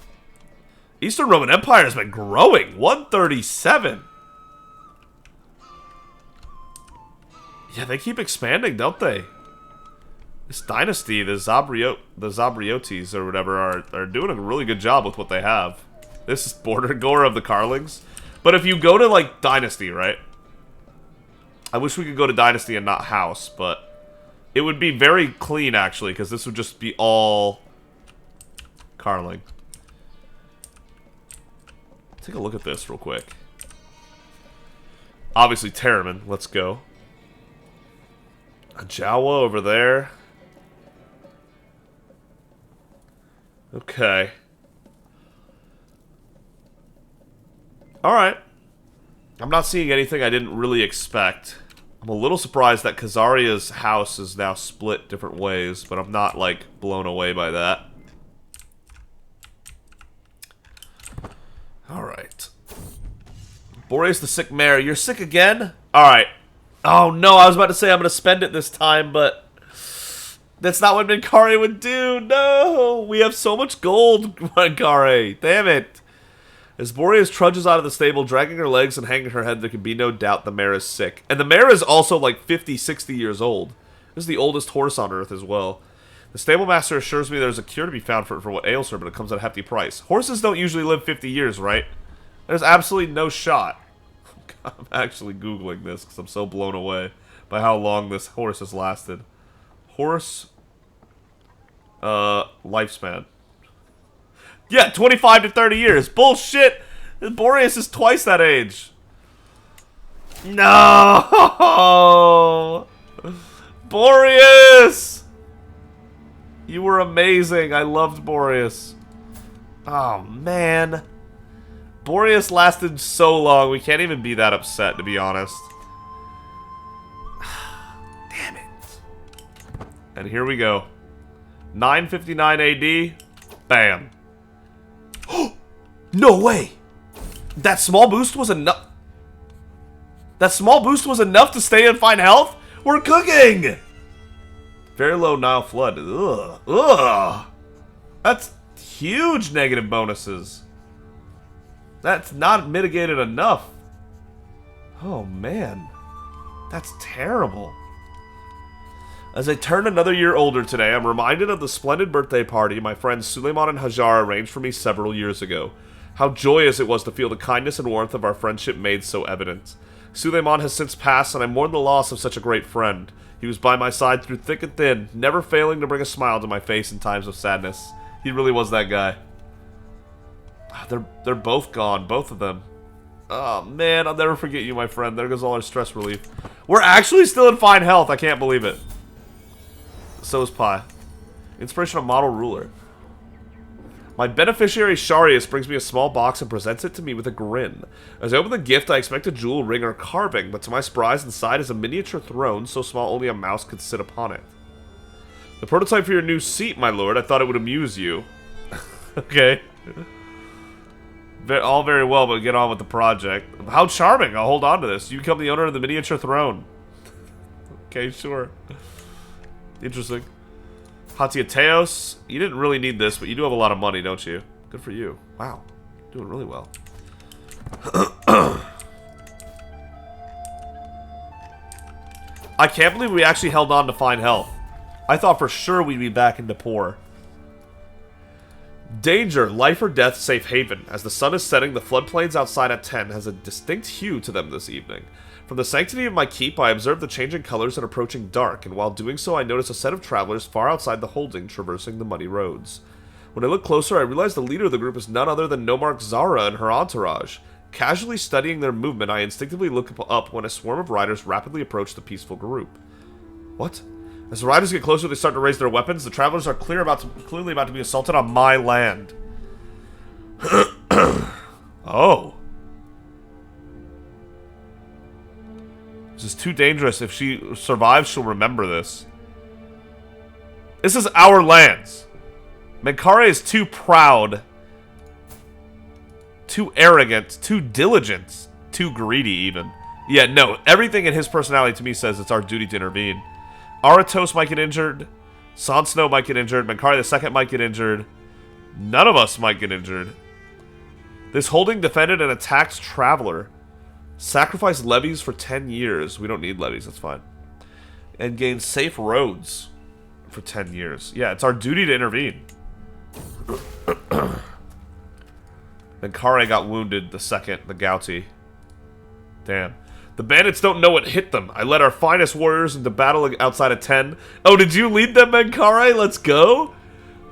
Eastern Roman Empire has been growing. 137. Yeah, they keep expanding, don't they? This dynasty, the Zabriotes or whatever, are doing a really good job with what they have. This is Border Gore of the Carlings. But if you go to, like, Dynasty, right? I wish we could go to Dynasty and not House, but it would be very clean, actually, because this would just be all Carling. Take a look at this real quick. Obviously, Terriman. Let's go. A Jawa over there. Okay. Alright. I'm not seeing anything I didn't really expect. I'm a little surprised that Khazaria's house is now split different ways, but I'm not, like, blown away by that. Alright. Boreas the sick mare. You're sick again? Alright. Oh no, I was about to say I'm going to spend it this time, but that's not what Menkaure would do. No! We have so much gold, Menkaure. Damn it. As Boreas trudges out of the stable, dragging her legs and hanging her head, there can be no doubt the mare is sick. And the mare is also like 50, 60 years old. This is the oldest horse on Earth as well. The stable master assures me there's a cure to be found for what ails her, but it comes at a hefty price. Horses don't usually live 50 years, right? There's absolutely no shot. I'm actually Googling this because I'm so blown away by how long this horse has lasted. Horse lifespan. Yeah, 25 to 30 years. Bullshit! Boreas is twice that age. No! Boreas! You were amazing. I loved Boreas. Oh, man. Boreas lasted so long, we can't even be that upset, to be honest. Damn it. And here we go. 959 AD. Bam. No way! That small boost was enough. That small boost was enough to stay in fine health? We're cooking! Very low Nile flood. Ugh. Ugh. That's huge negative bonuses. That's not mitigated enough. Oh, man. That's terrible. As I turn another year older today, I'm reminded of the splendid birthday party my friends Suleiman and Hajar arranged for me several years ago. How joyous it was to feel the kindness and warmth of our friendship made so evident. Suleiman has since passed, and I mourn the loss of such a great friend. He was by my side through thick and thin, never failing to bring a smile to my face in times of sadness. He really was that guy. They're both gone, both of them. Oh, man, I'll never forget you, my friend. There goes all our stress relief. We're actually still in fine health. I can't believe it. So is Pi. Inspiration of model ruler. My beneficiary Sharius brings me a small box and presents it to me with a grin. As I open the gift, I expect a jewel ring or carving, but to my surprise, inside is a miniature throne so small only a mouse could sit upon it. The prototype for your new seat, my lord. I thought it would amuse you. Okay. All very well, but get on with the project. How charming. I'll hold on to this. You become the owner of the miniature throne. Okay, sure. Interesting. Hatiateos, you didn't really need this, but you do have a lot of money, don't you? Good for you. Wow. Doing really well. I can't believe we actually held on to fine health. I thought for sure we'd be back into poor. Danger, life or death, safe haven. As the sun is setting, the floodplains outside at 10 has a distinct hue to them this evening. From the sanctity of my keep, I observe the changing colors and approaching dark, and while doing so, I notice a set of travelers far outside the holding traversing the muddy roads. When I look closer, I realize the leader of the group is none other than Nomarch Zara and her entourage. Casually studying their movement, I instinctively look up when a swarm of riders rapidly approach the peaceful group. What? As the riders get closer, they start to raise their weapons. The travelers are clearly about to be assaulted on my land. Oh. This is too dangerous. If she survives, she'll remember this. This is our lands. Menkaure is too proud, too arrogant, too diligent, too greedy even. Yeah, no, everything in his personality to me says it's our duty to intervene. Aratos might get injured. Sonsnow might get injured. Menkaure II might get injured. None of us might get injured. This holding defended an attacked traveler. Sacrifice levies for 10 years. We don't need levies, that's fine. And gain safe roads for 10 years. Yeah, it's our duty to intervene. Menkaure got wounded, the second, the Gouty. Damn. The bandits don't know what hit them. I led our finest warriors into battle outside of 10. Oh, did you lead them, Menkaure? Let's go!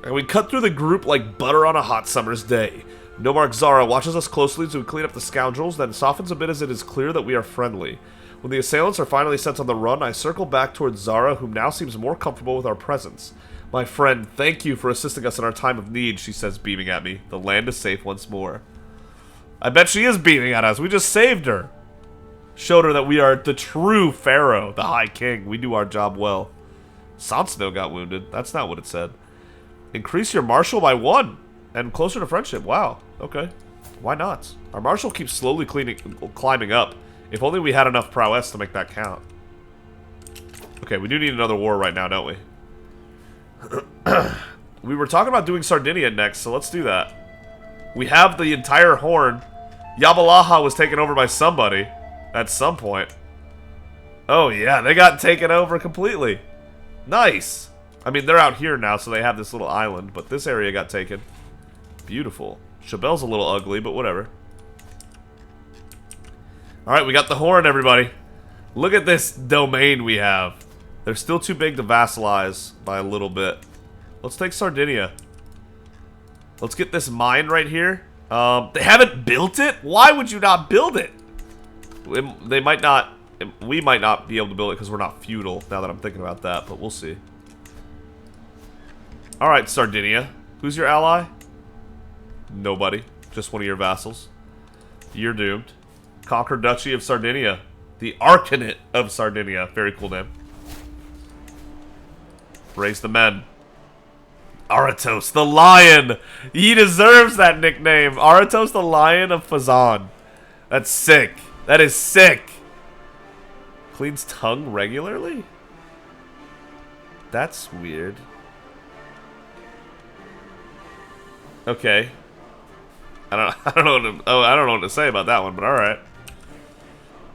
And we cut through the group like butter on a hot summer's day. Nomarch Zara watches us closely as we clean up the scoundrels, then softens a bit as it is clear that we are friendly. When the assailants are finally sent on the run, I circle back towards Zara, who now seems more comfortable with our presence. My friend, thank you for assisting us in our time of need, she says, beaming at me. The land is safe once more. I bet she is beaming at us. We just saved her. Showed her that we are the true pharaoh, the high king. We do our job well. Sonsnow got wounded. That's not what it said. Increase your martial by 1. And closer to friendship. Wow. Okay. Why not? Our martial keeps slowly climbing up. If only we had enough prowess to make that count. Okay, we do need another war right now, don't we? We were talking about doing Sardinia next, so let's do that. We have the entire horn. Yabalaha was taken over by somebody at some point. Oh yeah, they got taken over completely. Nice. I mean, they're out here now, so they have this little island, but this area got taken. Beautiful. Chabel's a little ugly, but whatever. Alright, we got the horn, everybody. Look at this domain we have. They're still too big to vassalize by a little bit. Let's take Sardinia. Let's get this mine right here. They haven't built it? Why would you not build it? They might not... We might not be able to build it because we're not feudal, now that I'm thinking about that, but we'll see. Alright, Sardinia. Who's your ally? Nobody. Just one of your vassals. You're doomed. Conquer Duchy of Sardinia. The Arcanate of Sardinia. Very cool name. Raise the men. Aratos the Lion. He deserves that nickname. Aratos the Lion of Fazan. That's sick. That is sick. Cleans tongue regularly? That's weird. Okay. I don't know what to say about that one, but alright.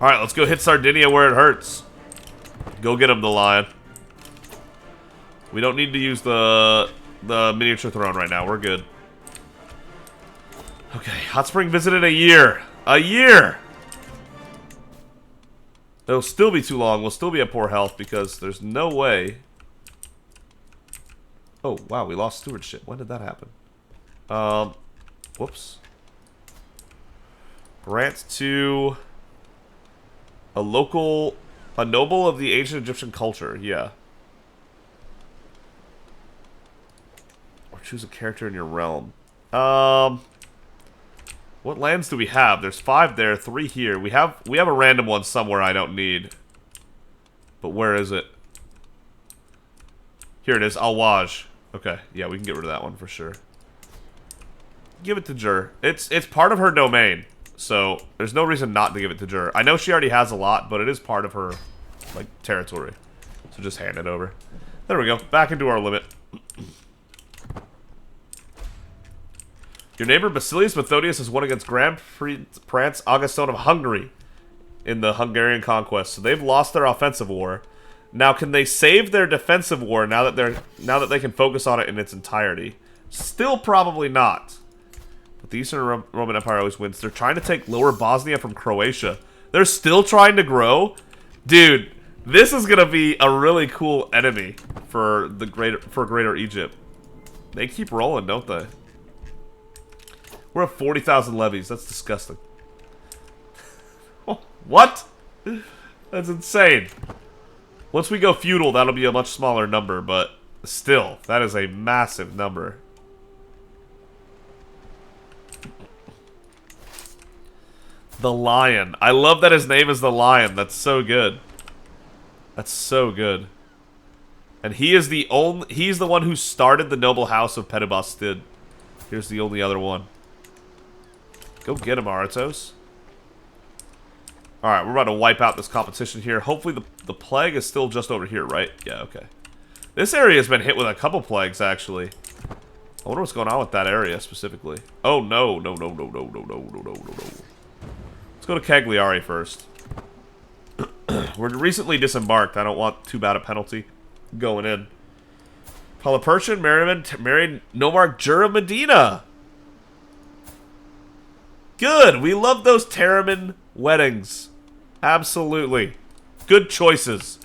Alright, let's go hit Sardinia where it hurts. Go get him, the lion. We don't need to use the miniature throne right now. We're good. Okay, hot spring visit in a year. A year! It'll still be too long. We'll still be at poor health because there's no way. Oh, wow, we lost stewardship. When did that happen? Whoops. Grant to a noble of the ancient Egyptian culture. Yeah. Or choose a character in your realm. What lands do we have? There's 5 there, 3 here. We have a random one somewhere I don't need. But where is it? Here it is, Al-Waj. Okay, yeah, we can get rid of that one for sure. Give it to Jur. It's part of her domain, so there's no reason not to give it to Jur. I know she already has a lot, but it is part of her, like, territory. So just hand it over. There we go. Back into our limit. Your neighbor Basilius Methodius has won against Grand Prince Augustine of Hungary in the Hungarian conquest. So they've lost their offensive war. Now, can they save their defensive war now that they can focus on it in its entirety? Still probably not. But the Eastern Roman Empire always wins. They're trying to take Lower Bosnia from Croatia. They're still trying to grow? Dude, this is gonna be a really cool enemy for Greater Egypt. They keep rolling, don't they? We're at 40,000 levies. That's disgusting. What? That's insane. Once we go feudal, that'll be a much smaller number, but still, that is a massive number. The Lion. I love that his name is the Lion. That's so good. That's so good. And he's the one who started the noble house of Pedibastid. Here's the only other one. Go get him, Aratos. Alright, we're about to wipe out this competition here. Hopefully the plague is still just over here, right? Yeah, okay. This area has been hit with a couple plagues, actually. I wonder what's going on with that area, specifically. Oh, no. No. Let's go to Cagliari first. We're recently disembarked. I don't want too bad a penalty going in. Polypersian Merriman married Nomarch Jura Medina. Good. We love those Terramin weddings. Absolutely. Good choices.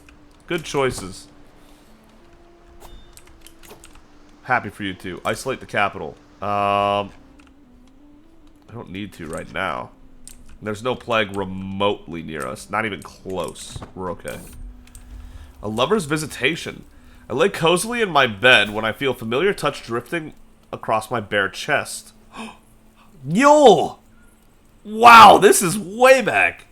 Good choices. Happy for you too. Isolate the capital. I don't need to right now. There's no plague remotely near us. Not even close. We're okay. A lover's visitation. I lay cozily in my bed when I feel familiar touch drifting across my bare chest. Njol! Wow, this is way back.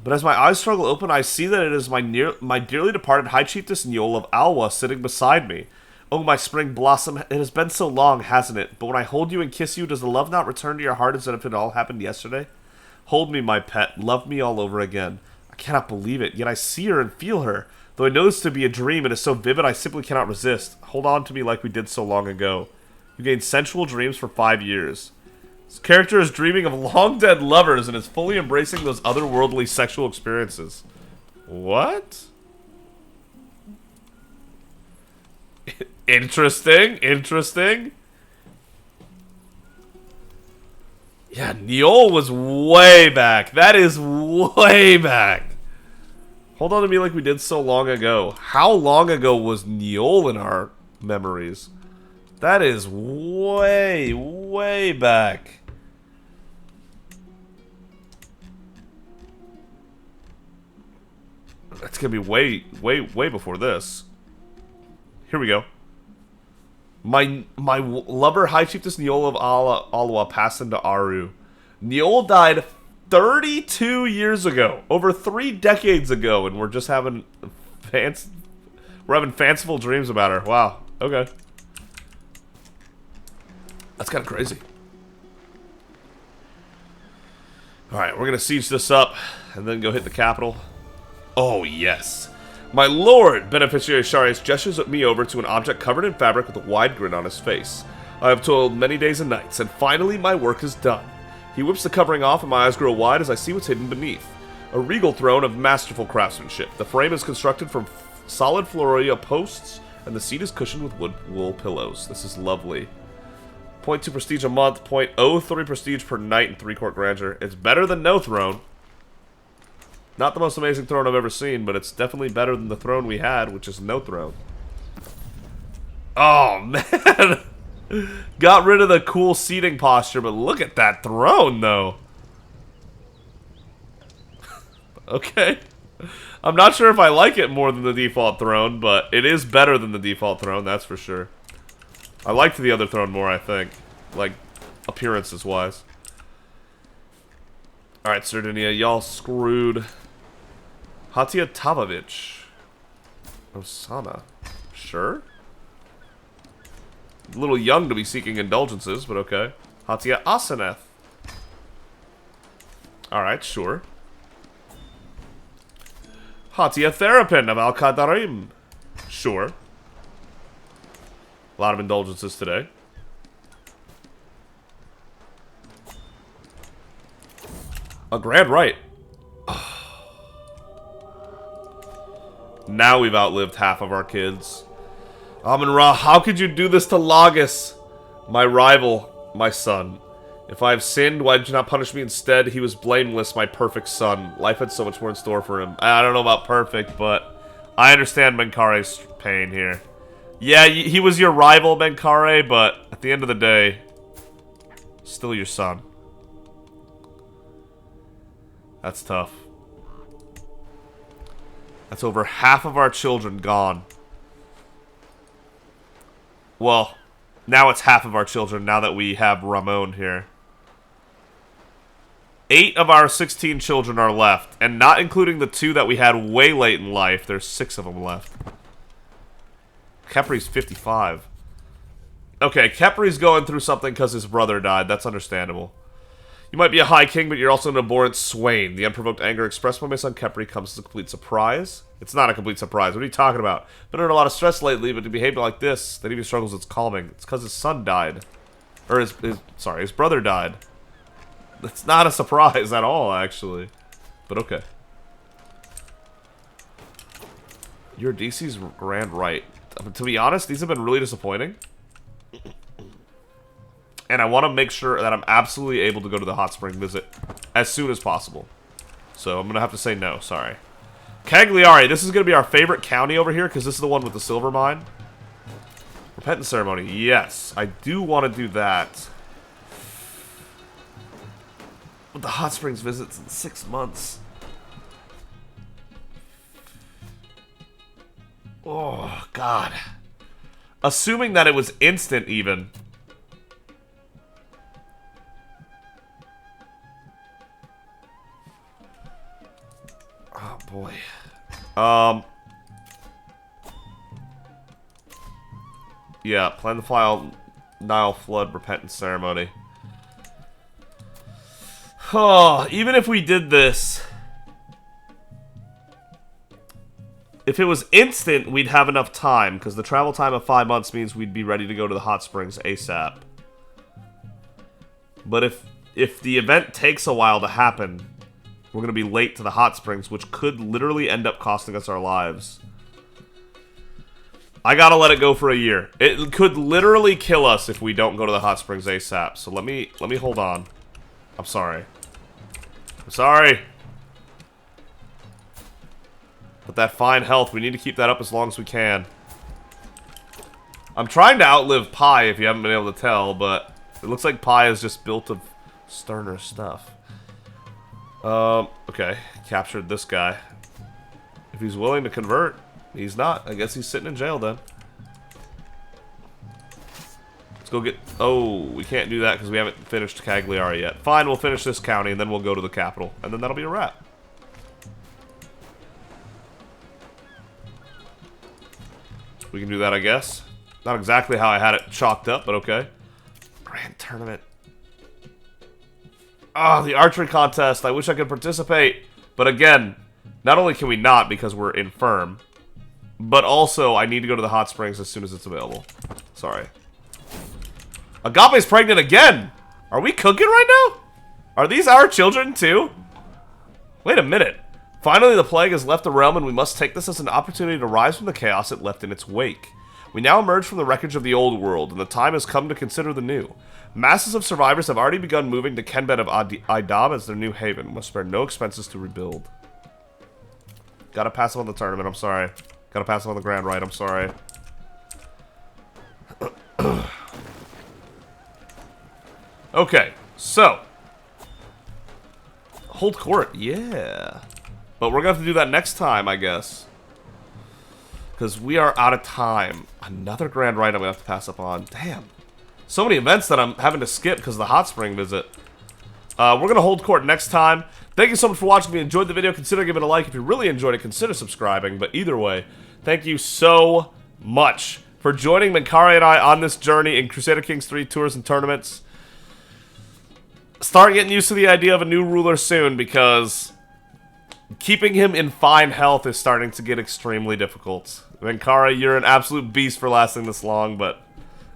But as my eyes struggle open, I see that it is my dearly departed High Chiefess Njol of Alwa sitting beside me. Oh, my spring blossom, it has been so long, hasn't it? But when I hold you and kiss you, does the love not return to your heart as if it all happened yesterday? Hold me, my pet. Love me all over again. I cannot believe it, yet I see her and feel her. Though I know this to be a dream, it is so vivid I simply cannot resist. Hold on to me like we did so long ago. You gained sensual dreams for 5 years. This character is dreaming of long-dead lovers and is fully embracing those otherworldly sexual experiences. What? Interesting. Yeah, Njol was way back. That is way back. Hold on to me like we did so long ago. How long ago was Njol in our memories? That is way back. That's gonna be way before this. Here we go. My lover, High Chiefess Njol of Alwa, passed into Aru. Njol died 32 years ago, over 3 decades ago, and we're just having fanciful dreams about her. Wow. Okay. That's kind of crazy. All right, we're gonna siege this up and then go hit the capital. Oh yes. My lord, Beneficiary Sharius gestures me over to an object covered in fabric with a wide grin on his face. I have toiled many days and nights, and finally my work is done. He whips the covering off, and my eyes grow wide as I see what's hidden beneath. A regal throne of masterful craftsmanship. The frame is constructed from solid Floria posts, and the seat is cushioned with wool pillows. This is lovely. 0.2 prestige a month, 0.03 prestige per night, and 3 court grandeur. It's better than no throne. Not the most amazing throne I've ever seen, but it's definitely better than the throne we had, which is no throne. Oh, man. Got rid of the cool seating posture, but look at that throne, though. Okay. I'm not sure if I like it more than the default throne, but it is better than the default throne, that's for sure. I liked the other throne more, I think. Like, appearances-wise. Alright, Sardinia, y'all screwed. Hatia Tavovich. Osana. Sure? A little young to be seeking indulgences, but okay. Hatia Aseneth. Alright, sure. Hatia Therapin of Al-Qadarim. Sure. A lot of indulgences today. A grand right. Now we've outlived half of our kids. Amun-Ra, how could you do this to Lagus? My rival, my son. If I have sinned, why did you not punish me instead? He was blameless, my perfect son. Life had so much more in store for him. I don't know about perfect, but I understand Menkaure's pain here. Yeah, he was your rival, Menkaure, but at the end of the day, still your son. That's tough. That's over half of our children gone. Well, now it's half of our children now that we have Ramon here. 8 of our 16 children are left, and not including the 2 that we had way late in life. There's 6 of them left. Kepri's 55. Okay, Kepri's going through something because his brother died. That's understandable. You might be a high king, but you're also an abhorrent swain. The unprovoked anger expressed by my son Kepri comes as a complete surprise. It's not a complete surprise. What are you talking about? Been under a lot of stress lately, but to behave like this, that even struggles, it's calming. It's because his son died. Or his brother died. It's not a surprise at all, actually. But okay. Your DC's grand right. To be honest, these have been really disappointing. And I want to make sure that I'm absolutely able to go to the hot spring visit as soon as possible. So I'm going to have to say no, sorry. Cagliari, this is going to be our favorite county over here because this is the one with the silver mine. Repentance ceremony, yes. I do want to do that. But the hot springs visits in 6 months. Oh, God. Assuming that it was instant, even. Oh, boy. Yeah, plan the file Nile Flood Repentance Ceremony. Oh, even if we did this... If it was instant, we'd have enough time, because the travel time of 5 months means we'd be ready to go to the hot springs ASAP. But if the event takes a while to happen, we're going to be late to the hot springs, which could literally end up costing us our lives. I gotta let it go for a year. It could literally kill us if we don't go to the hot springs ASAP. So let me hold on. I'm sorry. I'm sorry. But that fine health, we need to keep that up as long as we can. I'm trying to outlive Pi, if you haven't been able to tell, but it looks like Pi is just built of sterner stuff. Okay. Captured this guy. If he's willing to convert, he's not. I guess he's sitting in jail then. Let's go get... Oh, we can't do that because we haven't finished Cagliari yet. Fine, we'll finish this county and then we'll go to the capital. And then that'll be a wrap. We can do that, I guess. Not exactly how I had it chalked up, but okay. Grand tournament. Ah, the archery contest. I wish I could participate. But again, not only can we not because we're infirm, but also I need to go to the hot springs as soon as it's available. Sorry. Agape's pregnant again! Are we cooking right now? Are these our children too? Wait a minute. Finally, the plague has left the realm, and we must take this as an opportunity to rise from the chaos it left in its wake. We now emerge from the wreckage of the old world, and the time has come to consider the new. Masses of survivors have already begun moving to Kenbet of Idab as their new haven. Must spare no expenses to rebuild. Gotta pass on the tournament, I'm sorry. Gotta pass on the grand right, I'm sorry. Okay, so. Hold court, yeah. But we're gonna have to do that next time, I guess. Because we are out of time. Another grand right I'm gonna have to pass up on. Damn. So many events that I'm having to skip because of the hot spring visit. We're going to hold court next time. Thank you so much for watching. If you enjoyed the video, consider giving it a like. If you really enjoyed it, consider subscribing. But either way, thank you so much for joining Menkaure and I on this journey in Crusader Kings 3 tours and tournaments. Start getting used to the idea of a new ruler soon, because keeping him in fine health is starting to get extremely difficult. Menkaure, you're an absolute beast for lasting this long, but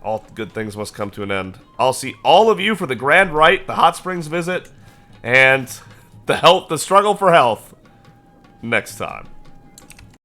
all good things must come to an end. I'll see all of you for the Grand Rite, the Hot Springs visit, and the struggle for health next time.